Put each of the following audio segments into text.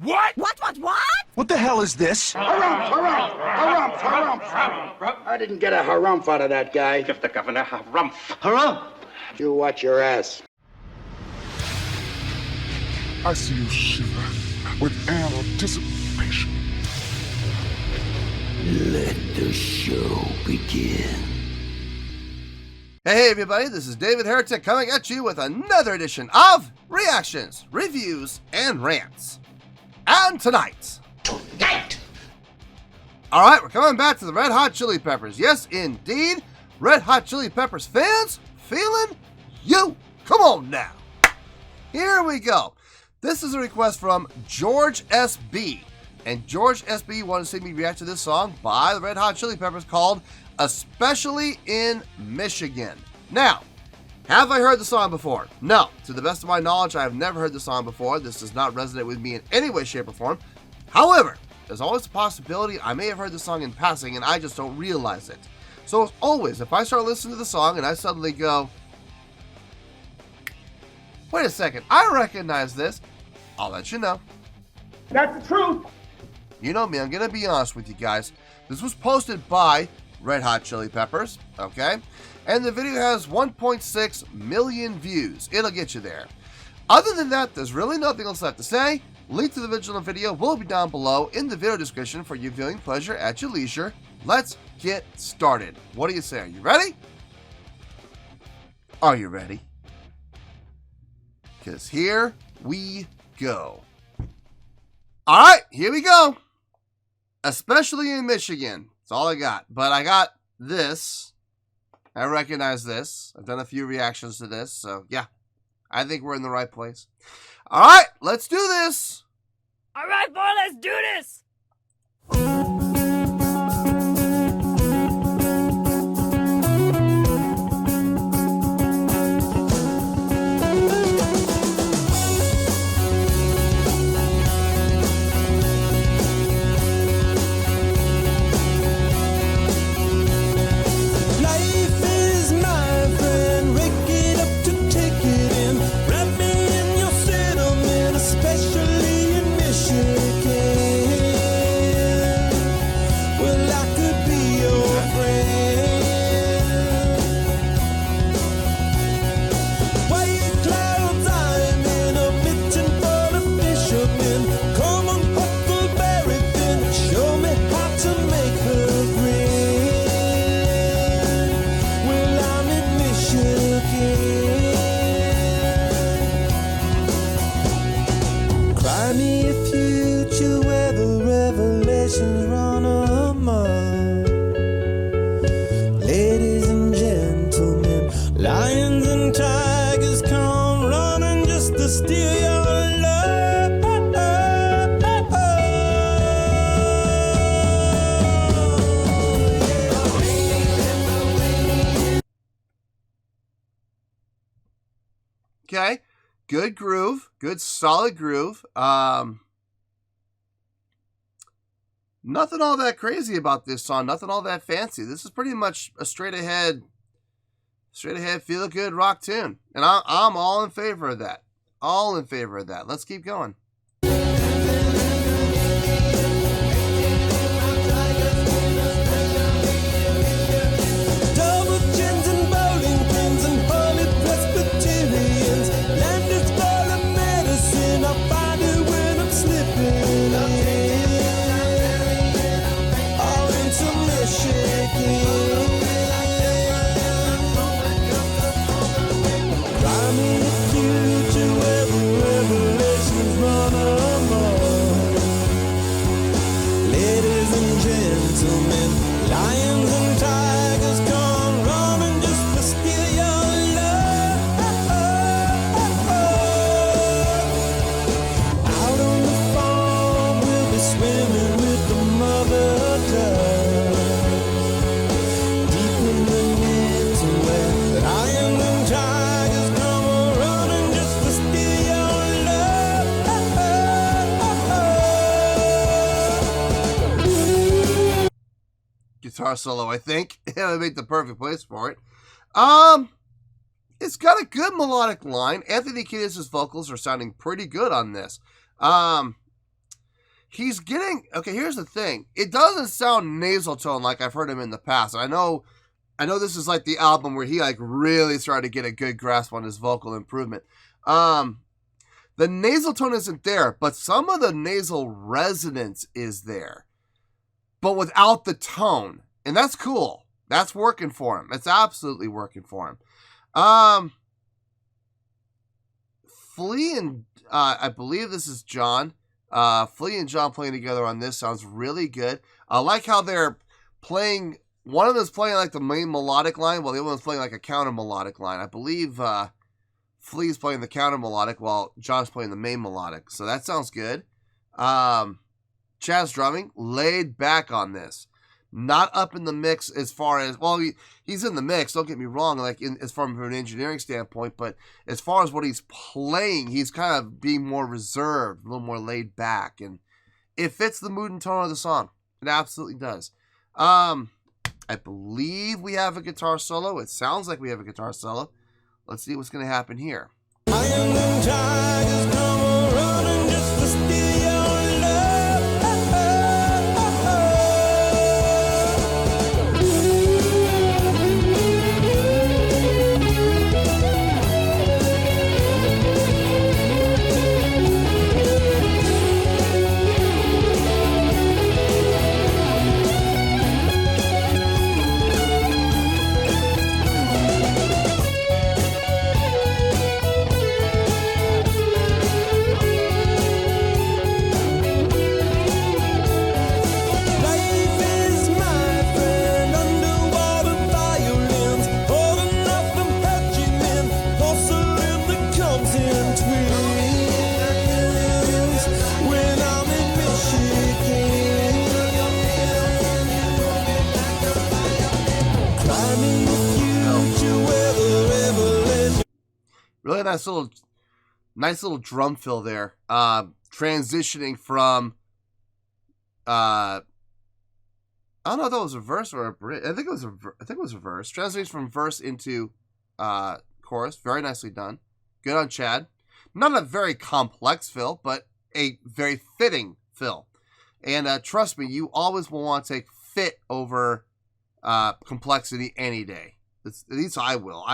What? What? What the hell is this? Harumph. I didn't get a harumph out of that guy. Give the governor harumph. Harumph! You watch your ass. I see you shiver with anticipation. Let the show begin. Hey everybody, this is David Heretic coming at you with another edition of Reactions, Reviews, and Rants. And tonight. Alright, we're coming back to the Red Hot Chili Peppers. Yes, indeed, Red Hot Chili Peppers fans, feeling you. Come on now. Here we go. This is a request from George S.B. And George S.B. wanted to see me react to this song by the Red Hot Chili Peppers called Especially in Michigan. Now, have I heard the song before? No. To the best of my knowledge, I have never heard the song before. This does not resonate with me in any way, shape, or form. However, there's always a possibility I may have heard the song in passing and I just don't realize it. So as always, if I start listening to the song and I suddenly go, wait a second, I recognize this, I'll let you know. That's the truth. You know me, I'm going to be honest with you guys. This was posted by Red Hot Chili Peppers, okay? And the video has 1.6 million views. It'll get you there. Other than that, there's really nothing else left to say. Link to the original video will be down below in the video description for your viewing pleasure at your leisure. Let's get started. What do you say? Are you ready? Are you ready? Because here we go. All right, here we go. Especially in Michigan. That's all I got. But I got this. I recognize this. I've done a few reactions to this. So, yeah. I think we're in the right place. All right, let's do this. All right, boy, let's do this. Okay, good groove, good solid groove. Nothing all that crazy about this song, nothing all that fancy. This is pretty much a straight ahead feel good rock tune. And I'm all in favor of that. All in favor of that. Let's keep going. Guitar solo, I think. Yeah, I make the perfect place for it. It's got a good melodic line. Anthony Kiedis' vocals are sounding pretty good on this. he's getting, okay, here's the thing. It doesn't sound nasal tone like I've heard him in the past. I know this is like the album where he like really started to get a good grasp on his vocal improvement. The nasal tone isn't there, but some of the nasal resonance is there, but without the tone. And that's cool. That's working for him. It's absolutely working for him. Flea and, I believe this is John. Flea and John playing together on this sounds really good. I like how they're playing, one of them is playing like the main melodic line, while the other one's playing like a counter melodic line. I believe, Flea's playing the counter melodic while John's playing the main melodic. So that sounds good. Chad's drumming, laid back on this. Not up in the mix as far as, well, he's in the mix, don't get me wrong, like as far from an engineering standpoint, but as far as what he's playing, he's kind of being more reserved, a little more laid back, and it fits the mood and tone of the song. It absolutely does. I believe we have a guitar solo. It sounds like we have a guitar solo. Let's see what's going to happen here. Really nice little drum fill there. Transitioning from, I don't know if that was a verse or a bridge. I think it was a verse. Transitioning from verse into chorus. Very nicely done. Good on Chad. Not a very complex fill, but a very fitting fill. And trust me, you always will want to take fit over complexity any day. At least I will.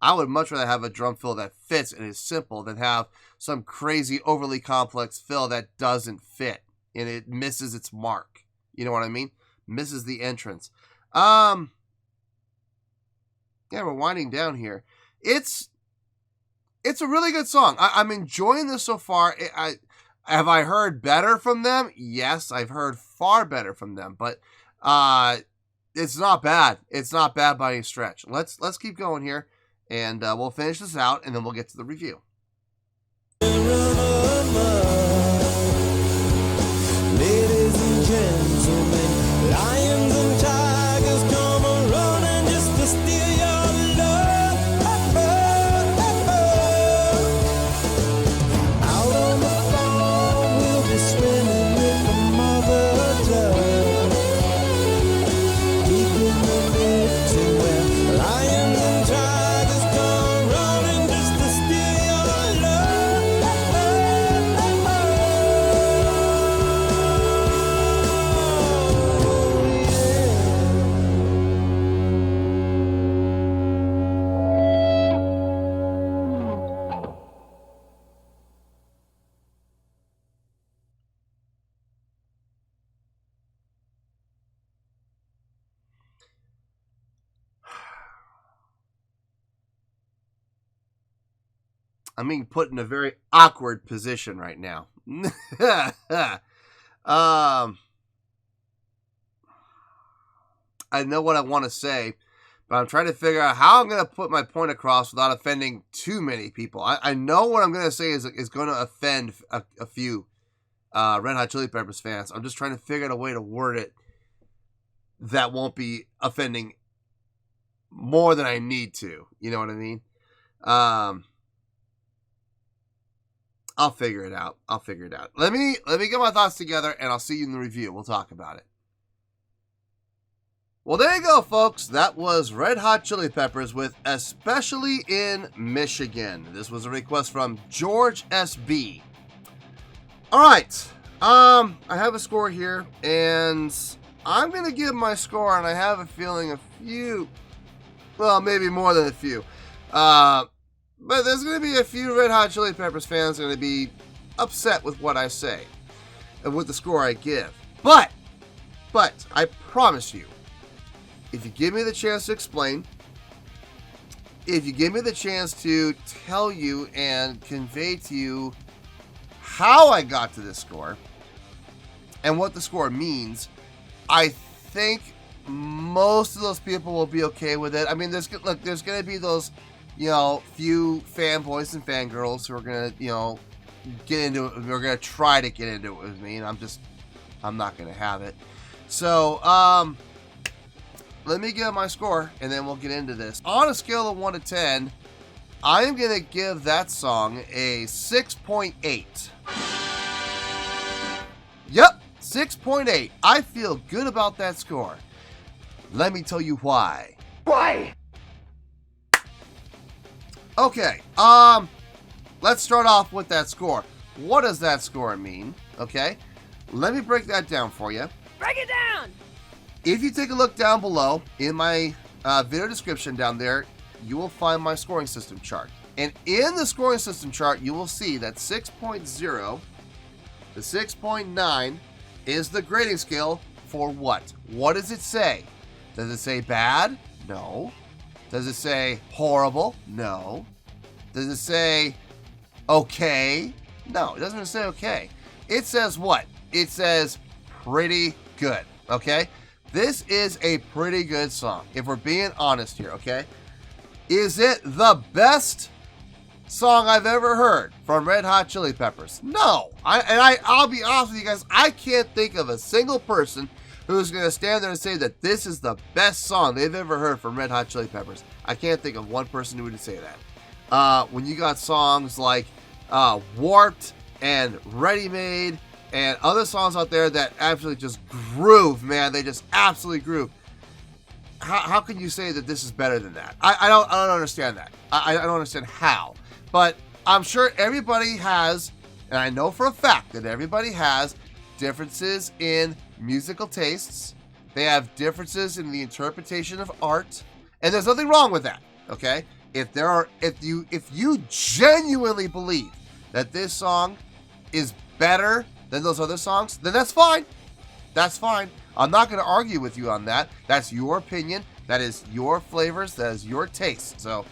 I would much rather have a drum fill that fits and is simple than have some crazy overly complex fill that doesn't fit and it misses its mark. You know what I mean? Misses the entrance. Yeah, we're winding down here. It's a really good song. I'm enjoying this so far. Have I heard better from them? Yes, I've heard far better from them, but it's not bad. It's not bad by any stretch. Let's keep going here. And we'll finish this out, and then we'll get to the review. Ladies and gentlemen, lions and tigers come a-running just to steal your love. Out on the farm, we'll be swimming with the mother dove. Deep in the little where lions and tigers come running just to steal your love. I'm being put in a very awkward position right now. I know what I want to say, but I'm trying to figure out how I'm going to put my point across without offending too many people. I know what I'm going to say is going to offend a few Red Hot Chili Peppers fans. I'm just trying to figure out a way to word it that won't be offending more than I need to. You know what I mean? I'll figure it out. Let me get my thoughts together, and I'll see you in the review. We'll talk about it. Well, there you go, folks. That was Red Hot Chili Peppers with Especially in Michigan. This was a request from George S.B. All right. I have a score here, and I'm going to give my score, and I have a feeling a few, well, maybe more than a few, but there's going to be a few Red Hot Chili Peppers fans going to be upset with what I say and with the score I give. But I promise you, if you give me the chance to explain, if you give me the chance to tell you and convey to you how I got to this score and what the score means, I think most of those people will be okay with it. I mean, there's going to be those, few fanboys and fangirls who are going to, get into it. We're going to try to get into it with me, and I'm not going to have it. So, let me give my score, and then we'll get into this. On a scale of 1 to 10, I am going to give that song a 6.8. Yep, 6.8. I feel good about that score. Let me tell you why. Why? Okay, let's start off with that score. What does that score mean? Okay, let me break that down for you. Break it down! If you take a look down below in my video description down there, you will find my scoring system chart. And in the scoring system chart, you will see that 6.0 to 6.9 is the grading scale for what? What does it say? Does it say bad? No. Does it say horrible? No. Does it say okay? No, it doesn't say okay. It says what? It says pretty good, okay? This is a pretty good song, if we're being honest here, okay? Is it the best song I've ever heard from Red Hot Chili Peppers? No. I'll be honest with you guys, I can't think of a single person who's going to stand there and say that this is the best song they've ever heard from Red Hot Chili Peppers. I can't think of one person who would say that. When you got songs like Warped and Ready Made and other songs out there that absolutely just groove, man. They just absolutely groove. How can you say that this is better than that? I don't understand that. I don't understand how. But I'm sure everybody has, and I know for a fact that everybody has differences in musical tastes. They have differences in the interpretation of art, and there's nothing wrong with that. Okay? If you genuinely believe that this song is better than those other songs, then that's fine. That's fine. I'm not going to argue with you on that. That's your opinion. That is your flavors. That is your taste. So,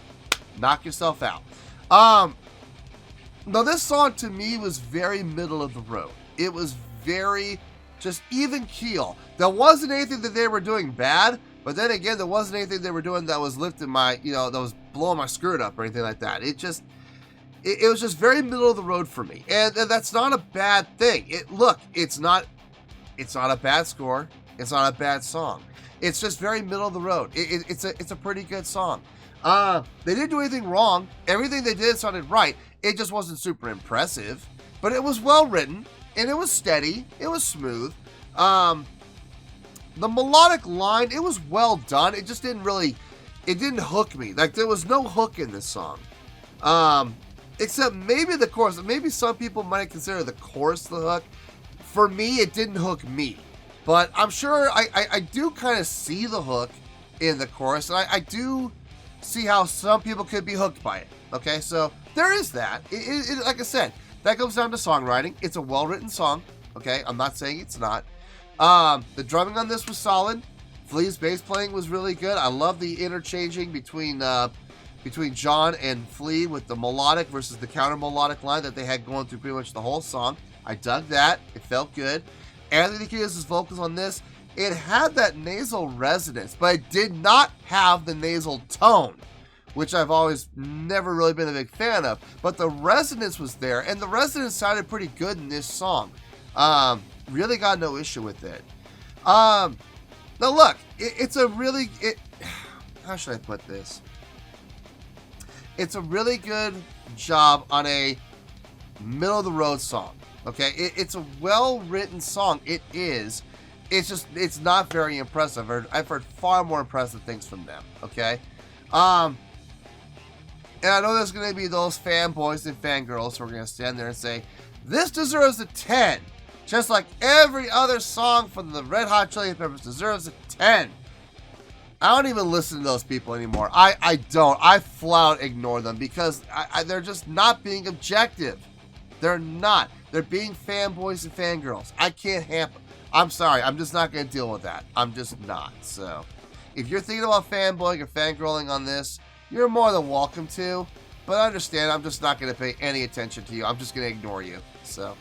knock yourself out. Now, this song to me was very middle of the road. It was very just even keel. There wasn't anything that they were doing bad, but then again, there wasn't anything they were doing that was lifting my, that was blowing my skirt up or anything like that. It was just very middle of the road for me. And that's not a bad thing. It's not a bad score. It's not a bad song. It's just very middle of the road. It's a pretty good song. They didn't do anything wrong. Everything they did sounded right. It just wasn't super impressive, but it was well written and it was steady. It was smooth. The melodic line, it was well done. It just didn't hook me. Like, there was no hook in this song. Except maybe the chorus. Maybe some people might consider the chorus the hook. For me, it didn't hook me. But I'm sure I do kind of see the hook in the chorus. And I do see how some people could be hooked by it. Okay, so there is that. Like I said, that comes down to songwriting. It's a well-written song. Okay, I'm not saying it's not. The drumming on this was solid. Flea's bass playing was really good. I love the interchanging between John and Flea with the melodic versus the counter melodic line that they had going through pretty much the whole song. I dug that. It felt good. Anthony Kiedis' vocals on this, it had that nasal resonance, but it did not have the nasal tone, which I've always never really been a big fan of. But the resonance was there, and the resonance sounded pretty good in this song. Really got no issue with it. Now look, how should I put this? It's a really good job on a middle of the road song. Okay, it's a well-written song. It is. It's not very impressive. I've heard far more impressive things from them. Okay, and I know there's going to be those fanboys and fangirls who are going to stand there and say, this deserves a 10. just like every other song from the Red Hot Chili Peppers deserves a 10. I don't even listen to those people anymore. I don't. I flat ignore them because they're just not being objective. They're not. They're being fanboys and fangirls. I can't handle. I'm sorry. I'm just not going to deal with that. I'm just not. So, if you're thinking about fanboying or fangirling on this, you're more than welcome to. But understand, I'm just not going to pay any attention to you. I'm just going to ignore you. So,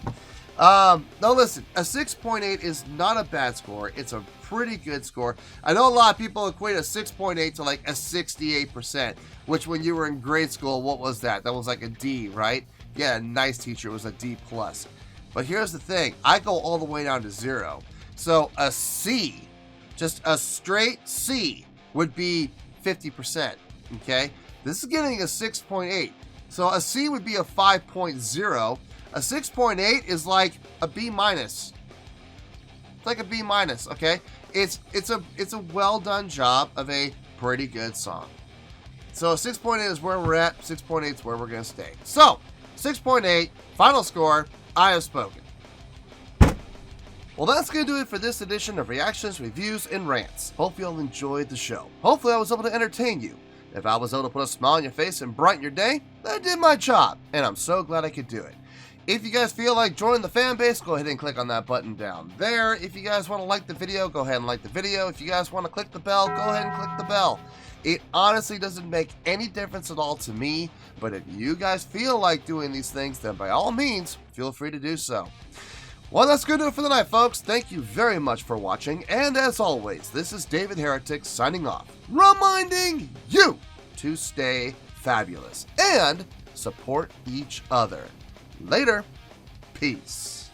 now listen, a 6.8 is not a bad score. It's a pretty good score. I know a lot of people equate a 6.8 to like a 68%, which when you were in grade school, what was that? That was like a D, right? Yeah, a nice teacher was a D+. But here's the thing. I go all the way down to 0. So a C, just a straight C, would be 50%, okay? This is getting a 6.8. So a C would be a 5.0. A 6.8 is like a B-. It's like a B-, okay? It's a well done job of a pretty good song. So 6.8 is where we're at. 6.8 is where we're going to stay. So 6.8, final score, I have spoken. Well, that's going to do it for this edition of Reactions, Reviews, and Rants. Hope you all enjoyed the show. Hopefully I was able to entertain you. If I was able to put a smile on your face and brighten your day, then I did my job, and I'm so glad I could do it. If you guys feel like joining the fan base, go ahead and click on that button down there. If you guys want to like the video, go ahead and like the video. If you guys want to click the bell, go ahead and click the bell. It honestly doesn't make any difference at all to me, but if you guys feel like doing these things, then by all means, feel free to do so. Well, that's going to do it for the night, folks. Thank you very much for watching, and as always, this is David Heretic signing off, reminding you to stay fabulous and support each other. Later. Peace.